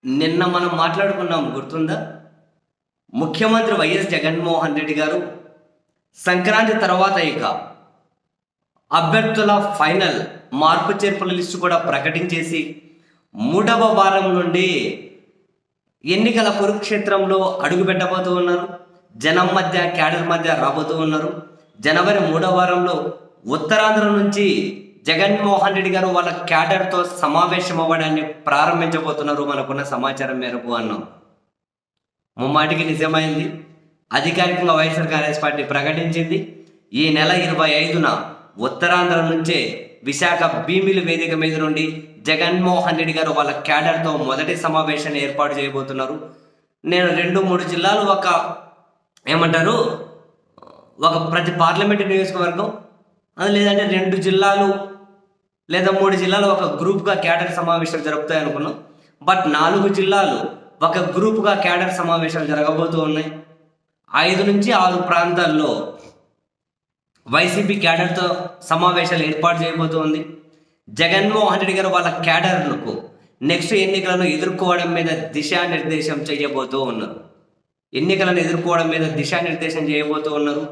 నిన్న మనం మాట్లాడుకున్నాం గుర్తుందా? ముఖ్యమంత్రి వైఎస్ జగన్మోహన్ రెడ్డి గారు సంక్రాంతి తర్వాత ఇక అభ్యర్థుల ఫైనల్ మార్పు చేర్పుల లిస్టు కూడా ప్రకటించేసి మూడవ వారం నుండి ఎన్నికల కురుక్షేత్రంలో అడుగుపెట్టబోతూ ఉన్నారు. జనం మధ్య క్యాడర్ మధ్య రాబోతూ ఉన్నారు. జనవరి మూడవ వారంలో ఉత్తరాంధ్ర నుంచి జగన్మోహన్ రెడ్డి గారు వాళ్ళ క్యాడర్తో సమావేశం అవ్వడాన్ని ప్రారంభించబోతున్నారు మనకున్న సమాచారం మేరకు అన్నాం. ముమ్మాటికి నిజమైంది. అధికారికంగా వైఎస్ఆర్ కాంగ్రెస్ పార్టీ ప్రకటించింది. ఈ నెల 25న ఉత్తరాంధ్ర నుంచే విశాఖ భీమిలి వేదిక మీద నుండి జగన్మోహన్ రెడ్డి గారు వాళ్ళ క్యాడర్తో మొదటి సమావేశాన్ని ఏర్పాటు చేయబోతున్నారు. నేను 2-3 జిల్లాలు ఒక ప్రతి పార్లమెంటు నియోజకవర్గం లేదంటే 2 జిల్లాలు లేదా 3 జిల్లాలు ఒక గ్రూప్గా క్యాడర్ సమావేశాలు జరుపుతాయి అనుకున్నాం. బట్ 4 జిల్లాలు ఒక గ్రూప్గా క్యాడర్ సమావేశాలు జరగబోతూ ఉన్నాయి. 5 నుంచి 6 ప్రాంతాల్లో వైసీపీ క్యాడర్తో సమావేశాలు ఏర్పాటు చేయబోతోంది. జగన్మోహన్ రెడ్డి గారు వాళ్ళ క్యాడర్లకు నెక్స్ట్ ఎన్నికలను ఎదుర్కోవడం మీద దిశానిర్దేశం చేయబోతూ ఉన్నారు.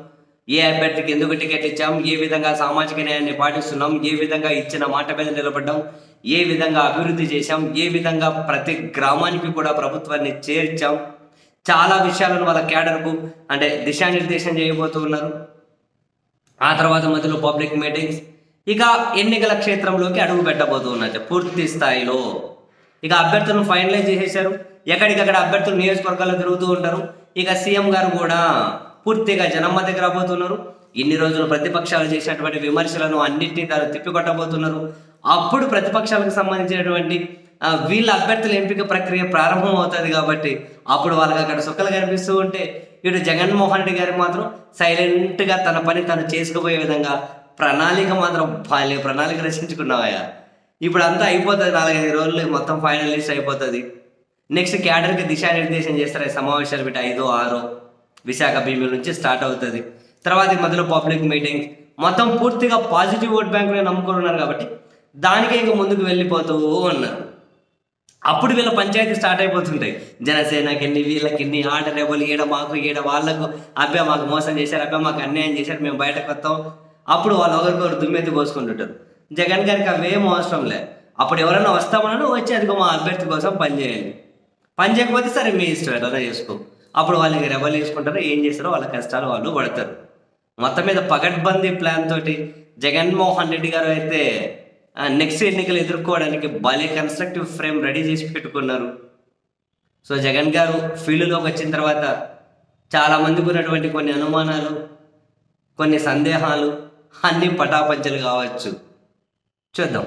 ఏ అభ్యర్థికి ఎందుకు టికెట్ ఇచ్చాం, ఏ విధంగా సామాజిక న్యాయాన్ని పాటిస్తున్నాం, ఏ విధంగా ఇచ్చిన మాట మీద నిలబడ్డాం, ఏ విధంగా అభివృద్ధి చేశాం, ఏ విధంగా ప్రతి గ్రామానికి కూడా ప్రభుత్వాన్ని చేర్చాం, చాలా విషయాలను వాళ్ళ క్యాడర్కు దిశానిర్దేశం చేయబోతూ ఉన్నారు. ఆ తర్వాత మధ్యలో పబ్లిక్ మీటింగ్స్, ఇక ఎన్నికల క్షేత్రంలోకి అడుగు పెట్టబోతూ ఉన్నారు పూర్తి స్థాయిలో. ఇక అభ్యర్థులను ఫైనలైజ్ చేసేశారు. ఎక్కడికక్కడ అభ్యర్థులు నియోజకవర్గాల్లో తిరుగుతూ ఉంటారు. ఇక సీఎం గారు కూడా పూర్తిగా జనం మధ్యకి రాబోతున్నారు. ఇన్ని రోజులు ప్రతిపక్షాలు చేసినటువంటి విమర్శలను అన్నింటినీ తాను తిప్పికొట్టబోతున్నారు. అప్పుడు ప్రతిపక్షాలకు సంబంధించినటువంటి వీళ్ళ అభ్యర్థుల ఎంపిక ప్రక్రియ ప్రారంభం అవుతుంది. కాబట్టి అప్పుడు వాళ్ళకి అక్కడ సుక్కలు కనిపిస్తూ ఉంటే ఇటు జగన్మోహన్ రెడ్డి గారికి మాత్రం సైలెంట్గా తన పని తను చేసుకుపోయే విధంగా ప్రణాళిక రచించుకున్నావయ్యా. ఇప్పుడు అంతా అయిపోతుంది. 4-5 రోజులు మొత్తం ఫైనల్ లిస్ట్ అయిపోతుంది. నెక్స్ట్ క్యాడర్కి దిశానిర్దేశం చేస్తారు. సమావేశాలు పెట్టి 5-6 విశాఖ భీమిల నుంచి స్టార్ట్ అవుతుంది. తర్వాత మధ్యలో పబ్లిక్ మీటింగ్స్, మొత్తం పూర్తిగా పాజిటివ్ ఓట్ బ్యాంకునే నమ్ముకొని ఉన్నారు. కాబట్టి దానికే ఇంకా ముందుకు వెళ్ళిపోతూ ఉన్నారు. అప్పుడు వీళ్ళ పంచాయతీ స్టార్ట్ అయిపోతుంటాయి. జనసేనకిన్ని, వీళ్ళకిన్ని, ఆట రేపులు, ఈడ మాకు ఈడ వాళ్ళకు, అబ్బా మాకు మోసం చేశారు, అబ్బా మాకు అన్యాయం చేశారు, మేము బయటకు వస్తాం. అప్పుడు వాళ్ళు ఒకరికొకరు దుమ్మెత్తి పోసుకుంటుంటారు. జగన్ గారికి అవేం అవసరం లే. అప్పుడు ఎవరైనా వస్తామన్నా వచ్చి అదిగో మా అభ్యర్థి కోసం పనిచేయండి, పని చేయకపోతే సరే మీ ఇష్టం ఎట్లా చేసుకో. అప్పుడు వాళ్ళకి రెబల్ వేసుకుంటారు. ఏం చేస్తారో వాళ్ళ కష్టాలు వాళ్ళు పడతారు. మొత్తం మీద పకడ్బందీ ప్లాన్ తోటి జగన్మోహన్ రెడ్డి గారు అయితే నెక్స్ట్ ఎన్నికలు ఎదుర్కోవడానికి భలే కన్స్ట్రక్టివ్ ఫ్రేమ్ రెడీ చేసి పెట్టుకున్నారు. సో జగన్ గారు ఫీల్డ్లోకి వచ్చిన తర్వాత చాలామందికి ఉన్నటువంటి కొన్ని అనుమానాలు, కొన్ని సందేహాలు అన్నీ పటాపంచలు కావచ్చు. చూద్దాం.